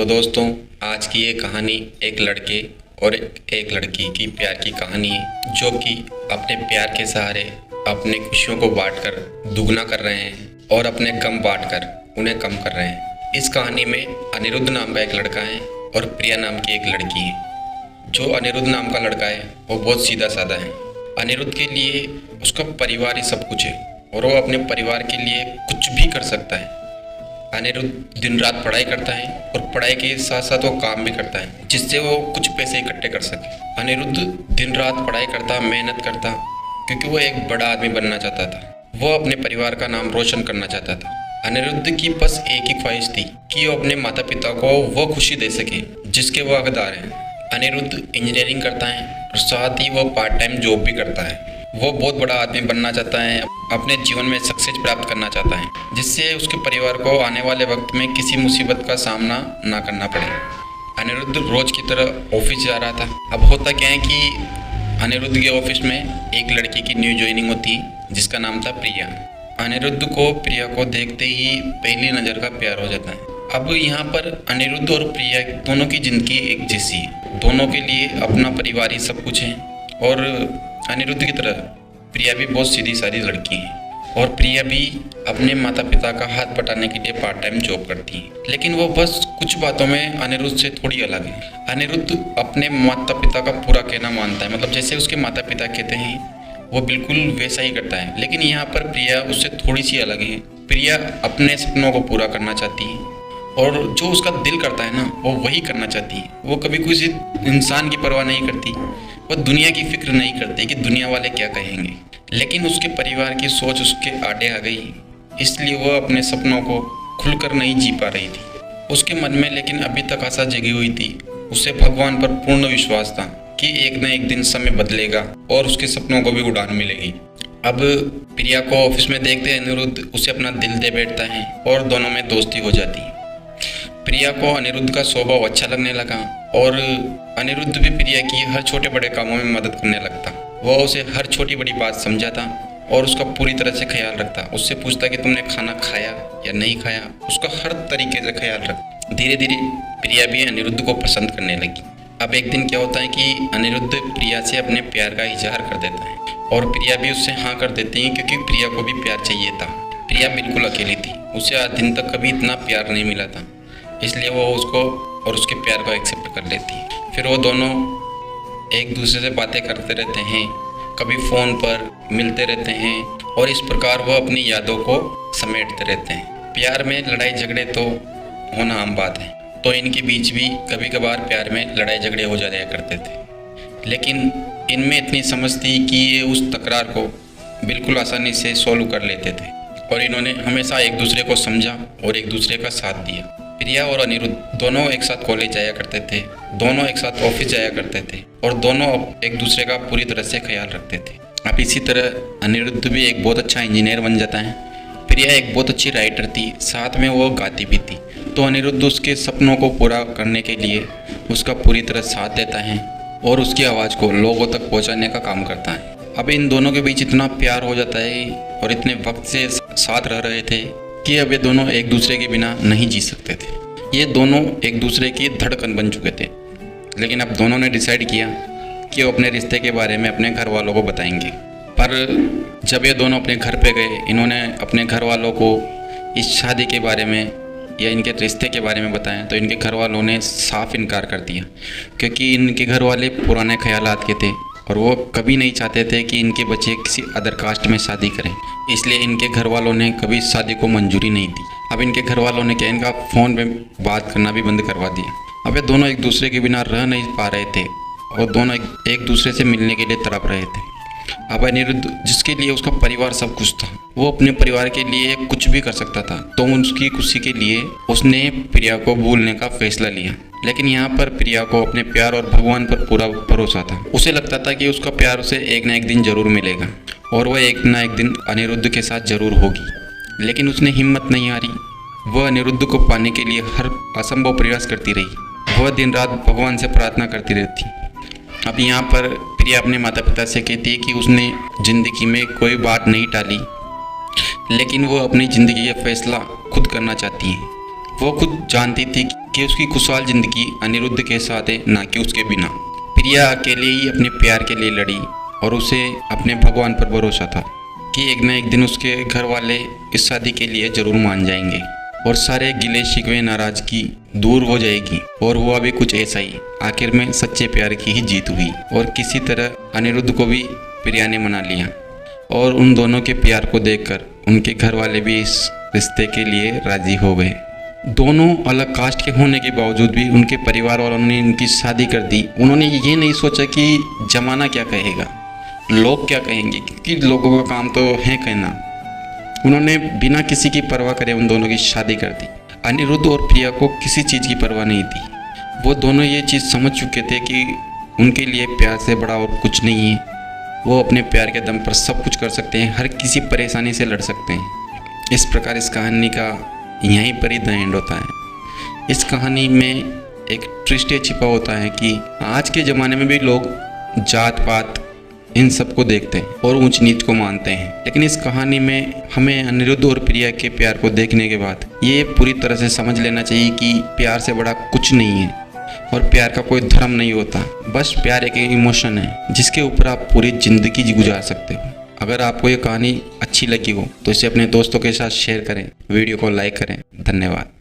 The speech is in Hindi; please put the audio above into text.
तो दोस्तों, आज की ये कहानी एक लड़के और एक लड़की की प्यार की कहानी है, जो कि अपने प्यार के सहारे अपने खुशियों को बांटकर दुगना कर रहे हैं और अपने गम बांटकर उन्हें कम कर रहे हैं। इस कहानी में अनिरुद्ध नाम का एक लड़का है और प्रिया नाम की एक लड़की है। जो अनिरुद्ध नाम का लड़का है वो बहुत सीधा साधा है। अनिरुद्ध के लिए उसका परिवार ही सब कुछ है और वो अपने परिवार के लिए कुछ भी कर सकता है। अनिरुद्ध दिन रात पढ़ाई करता है और पढ़ाई के साथ साथ वो काम भी करता है, जिससे वो कुछ पैसे इकट्ठे कर सके। अनिरुद्ध दिन रात पढ़ाई करता, मेहनत करता, क्योंकि वो एक बड़ा आदमी बनना चाहता था। वो अपने परिवार का नाम रोशन करना चाहता था। अनिरुद्ध की बस एक ही ख्वाहिश थी कि वो अपने माता पिता को वो खुशी दे सके जिसके वो हकदार हैं। अनिरुद्ध इंजीनियरिंग करता है और साथ ही वो पार्ट टाइम जॉब भी करता है। वो बहुत बड़ा आदमी बनना चाहता है, अपने जीवन में सक्सेस प्राप्त करना चाहता है, जिससे उसके परिवार को आने वाले वक्त में किसी मुसीबत का सामना ना करना पड़े। अनिरुद्ध रोज की तरह ऑफिस जा रहा था। अब होता क्या है कि अनिरुद्ध के ऑफिस में एक लड़की की न्यू ज्वाइनिंग होती, जिसका नाम था प्रिया। अनिरुद्ध को प्रिया को देखते ही पहली नज़र का प्यार हो जाता है। अब यहाँ पर अनिरुद्ध और प्रिया दोनों की ज़िंदगी एक जैसी है। दोनों के लिए अपना परिवार ही सब कुछ है और अनिरुद्ध की तरह प्रिया भी बहुत सीधी सादी लड़की है और प्रिया भी अपने माता पिता का हाथ बटाने के लिए पार्ट टाइम जॉब करती है। लेकिन वो बस कुछ बातों में अनिरुद्ध से थोड़ी अलग है। अनिरुद्ध अपने माता पिता का पूरा कहना मानता है, मतलब जैसे उसके माता पिता कहते हैं वो बिल्कुल वैसा ही करता है। लेकिन यहाँ पर प्रिया उससे थोड़ी सी अलग है। प्रिया अपने सपनों को पूरा करना चाहती है और जो उसका दिल करता है ना, वो वही करना चाहती है। वो कभी किसी इंसान की परवाह नहीं करती, वो दुनिया की फिक्र नहीं करती कि दुनिया वाले क्या कहेंगे। लेकिन उसके परिवार की सोच उसके आड़े आ गई, इसलिए वो अपने सपनों को खुलकर नहीं जी पा रही थी। उसके मन में लेकिन अभी तक आशा जगी हुई थी। उसे भगवान पर पूर्ण विश्वास था कि एक न एक दिन समय बदलेगा और उसके सपनों को भी उड़ान मिलेगी। अब प्रिया को ऑफिस में देखते अनिरुद्ध उसे अपना दिल दे बैठता है और दोनों में दोस्ती हो जाती है। प्रिया को अनिरुद्ध का स्वभाव अच्छा लगने लगा और अनिरुद्ध भी प्रिया की हर छोटे बड़े कामों में मदद करने लगता। वह उसे हर छोटी बड़ी बात समझाता और उसका पूरी तरह से ख्याल रखता। उससे पूछता कि तुमने खाना खाया या नहीं खाया, उसका हर तरीके से ख्याल रखता। धीरे धीरे प्रिया भी अनिरुद्ध को पसंद करने लगी। अब एक दिन क्या होता है कि अनिरुद्ध प्रिया से अपने प्यार का इजहार कर देता है और प्रिया भी उससे हाँ कर देती है, क्योंकि प्रिया को भी प्यार चाहिए था। प्रिया बिल्कुल अकेली थी, उसे आज दिन तक कभी इतना प्यार नहीं मिला था, इसलिए वो उसको और उसके प्यार को एक्सेप्ट कर लेती है। फिर वो दोनों एक दूसरे से बातें करते रहते हैं, कभी फ़ोन पर मिलते रहते हैं और इस प्रकार वो अपनी यादों को समेटते रहते हैं। प्यार में लड़ाई झगड़े तो होना आम बात है, तो इनके बीच भी कभी कभार प्यार में लड़ाई झगड़े हो जाया करते थे। लेकिन इनमें इतनी समझ थी कि ये उस तकरार को बिल्कुल आसानी से सॉल्व कर लेते थे और इन्होंने हमेशा एक दूसरे को समझा और एक दूसरे का साथ दिया। प्रिया और अनिरुद्ध दोनों एक साथ कॉलेज जाया करते थे, दोनों एक साथ ऑफिस जाया करते थे और दोनों एक दूसरे का पूरी तरह से ख्याल रखते थे। अब इसी तरह अनिरुद्ध भी एक बहुत अच्छा इंजीनियर बन जाता है। प्रिया एक बहुत अच्छी राइटर थी, साथ में वो गाती भी थी, तो अनिरुद्ध उसके सपनों को पूरा करने के लिए उसका पूरी तरह साथ देता है और उसकी आवाज़ को लोगों तक पहुँचाने का काम करता है। अब इन दोनों के बीच इतना प्यार हो जाता है और इतने वक्त से साथ रह रहे थे कि अब ये दोनों एक दूसरे के बिना नहीं जी सकते थे। ये दोनों एक दूसरे की धड़कन बन चुके थे। लेकिन अब दोनों ने डिसाइड किया कि वो अपने रिश्ते के बारे में अपने घर वालों को बताएंगे। पर जब ये दोनों अपने घर पे गए, इन्होंने अपने घर वालों को इस शादी के बारे में या इनके रिश्ते के बारे में बताया, तो इनके घर वालों ने साफ इनकार कर दिया, क्योंकि इनके घर वाले पुराने ख्यालात के थे और वो कभी नहीं चाहते थे कि इनके बच्चे किसी अदर कास्ट में शादी करें। इसलिए इनके घर वालों ने कभी शादी को मंजूरी नहीं दी। अब इनके घर वालों ने क्या, इनका फ़ोन पे बात करना भी बंद करवा दिया। अब ये दोनों एक दूसरे के बिना रह नहीं पा रहे थे और दोनों एक दूसरे से मिलने के लिए तड़प रहे थे। अब अनिरुद्ध, जिसके लिए उसका परिवार सब कुछ था, वो अपने परिवार के लिए कुछ भी कर सकता था, तो उसकी खुशी के लिए उसने प्रिया को भूलने का फैसला लिया। लेकिन यहाँ पर प्रिया को अपने प्यार और भगवान पर पूरा भरोसा था। उसे लगता था कि उसका प्यार उसे एक न एक दिन जरूर मिलेगा और वह एक न एक दिन अनिरुद्ध के साथ जरूर होगी। लेकिन उसने हिम्मत नहीं हारी। वह अनिरुद्ध को पाने के लिए हर असंभव प्रयास करती रही। वह दिन रात भगवान से प्रार्थना करती रहती। अब यहाँ पर प्रिया अपने माता पिता से कहती है कि उसने ज़िंदगी में कोई बात नहीं टाली, लेकिन वो अपनी ज़िंदगी का फैसला खुद करना चाहती है। वो खुद जानती थी कि उसकी खुशहाल जिंदगी अनिरुद्ध के साथ है, ना कि उसके बिना। प्रिया अकेले ही अपने प्यार के लिए लड़ी और उसे अपने भगवान पर भरोसा था कि एक न एक दिन उसके घर वाले इस शादी के लिए जरूर मान जाएंगे और सारे गिले शिकवे नाराजगी दूर हो जाएगी। और हुआ भी कुछ ऐसा ही। आखिर में सच्चे प्यार की ही जीत हुई और किसी तरह अनिरुद्ध को भी प्रिया ने मना लिया और उन दोनों के प्यार को देखकर उनके घर वाले भी इस रिश्ते के लिए राजी हो गए। दोनों अलग कास्ट के होने के बावजूद भी उनके परिवार वालों ने उनकी शादी कर दी। उन्होंने ये नहीं सोचा कि जमाना क्या कहेगा, लोग क्या कहेंगे, क्योंकि लोगों का काम तो है कहना। उन्होंने बिना किसी की परवाह करे उन दोनों की शादी कर दी। अनिरुद्ध और प्रिया को किसी चीज़ की परवाह नहीं थी। वो दोनों ये चीज़ समझ चुके थे कि उनके लिए प्यार से बड़ा और कुछ नहीं है। वो अपने प्यार के दम पर सब कुछ कर सकते हैं, हर किसी परेशानी से लड़ सकते हैं। इस प्रकार इस कहानी का यहीं पर ही द एंड होता है। इस कहानी में एक ट्विस्ट छिपा होता है कि आज के ज़माने में भी लोग जात पात इन सब को देखते हैं और ऊंच नीच को मानते हैं, लेकिन इस कहानी में हमें अनिरुद्ध और प्रिया के प्यार को देखने के बाद ये पूरी तरह से समझ लेना चाहिए कि प्यार से बड़ा कुछ नहीं है और प्यार का कोई धर्म नहीं होता। बस प्यार एक इमोशन है जिसके ऊपर आप पूरी ज़िंदगी गुजार सकते हो। अगर आपको ये कहानी अच्छी लगी हो तो इसे अपने दोस्तों के साथ शेयर करें, वीडियो को लाइक करें। धन्यवाद।